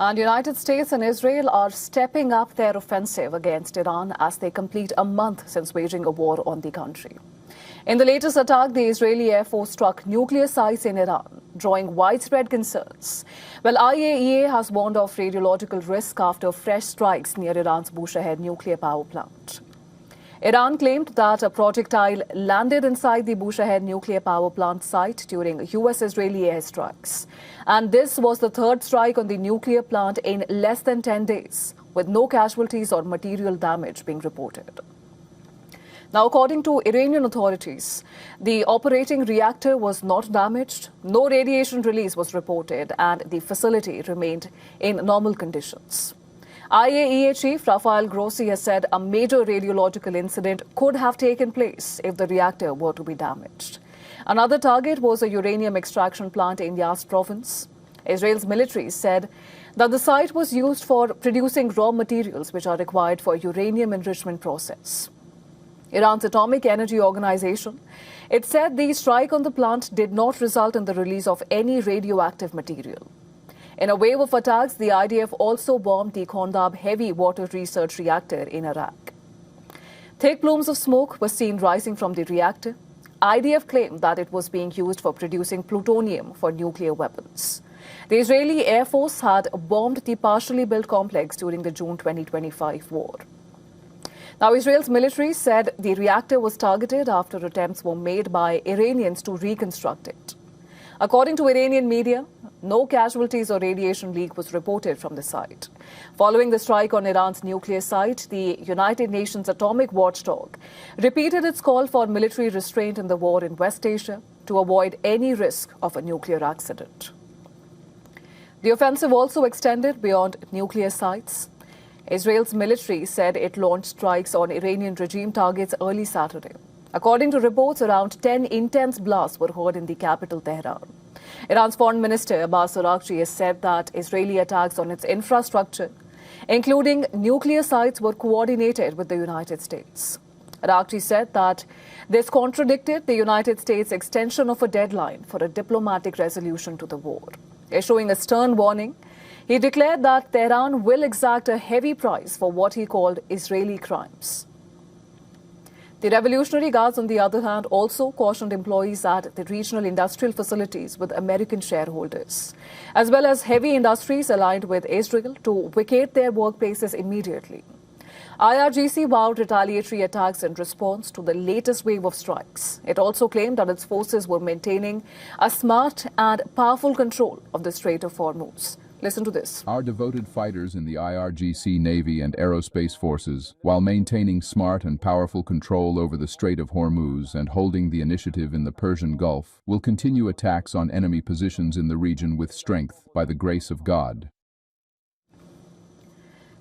And United States and Israel are stepping up their offensive against Iran as they complete a month since waging a war on the country. In the latest attack, the Israeli Air Force struck nuclear sites in Iran, drawing widespread concerns. Well, IAEA has warned of radiological risk after fresh strikes near Iran's Bushehr nuclear power plant. Iran claimed that a projectile landed inside the Bushehr nuclear power plant site during US-Israeli airstrikes. And this was the third strike on the nuclear plant in less than 10 days, with no casualties or material damage being reported. Now, according to Iranian authorities, the operating reactor was not damaged, no radiation release was reported, and the facility remained in normal conditions. IAEA Chief Rafael Grossi has said a major radiological incident could have taken place if the reactor were to be damaged. Another target was a uranium extraction plant in Yazd province. Israel's military said that the site was used for producing raw materials which are required for uranium enrichment process. Iran's Atomic Energy Organization, it said the strike on the plant did not result in the release of any radioactive material. In a wave of attacks, the IDF also bombed the Kondab heavy water research reactor in Iraq. Thick plumes of smoke were seen rising from the reactor. IDF claimed that it was being used for producing plutonium for nuclear weapons. The Israeli Air Force had bombed the partially built complex during the June 2025 war. Now, Israel's military said the reactor was targeted after attempts were made by Iranians to reconstruct it. According to Iranian media, no casualties or radiation leak was reported from the site. Following the strike on Iran's nuclear site, the United Nations atomic watchdog repeated its call for military restraint in the war in West Asia to avoid any risk of a nuclear accident. The offensive also extended beyond nuclear sites. Israel's military said it launched strikes on Iranian regime targets early Saturday. According to reports, around 10 intense blasts were heard in the capital, Tehran. Iran's foreign minister, Abbas Araghchi, has said that Israeli attacks on its infrastructure, including nuclear sites, were coordinated with the United States. Araghchi said that this contradicted the United States' extension of a deadline for a diplomatic resolution to the war. Issuing a stern warning, he declared that Tehran will exact a heavy price for what he called Israeli crimes. The Revolutionary Guards, on the other hand, also cautioned employees at the regional industrial facilities with American shareholders, as well as heavy industries aligned with Israel, to vacate their workplaces immediately. IRGC vowed retaliatory attacks in response to the latest wave of strikes. It also claimed that its forces were maintaining a smart and powerful control of the Strait of Hormuz. Listen to this. Our devoted fighters in the IRGC Navy and Aerospace Forces, while maintaining smart and powerful control over the Strait of Hormuz and holding the initiative in the Persian Gulf, will continue attacks on enemy positions in the region with strength by the grace of God.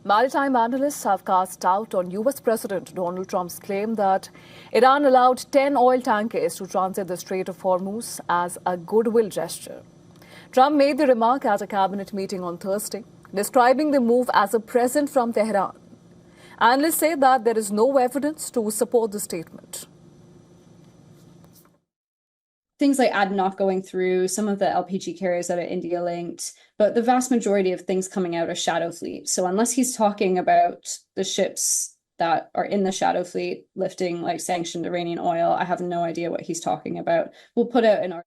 Maritime analysts have cast doubt on U.S. President Donald Trump's claim that Iran allowed 10 oil tankers to transit the Strait of Hormuz as a goodwill gesture. Trump made the remark at a cabinet meeting on Thursday, describing the move as a present from Tehran. Analysts say that there is no evidence to support the statement. Things like ADNOC going through, some of the LPG carriers that are India linked, but the vast majority of things coming out are shadow fleet. So unless he's talking about the ships that are in the shadow fleet lifting like sanctioned Iranian oil, I have no idea what he's talking about. We'll put out an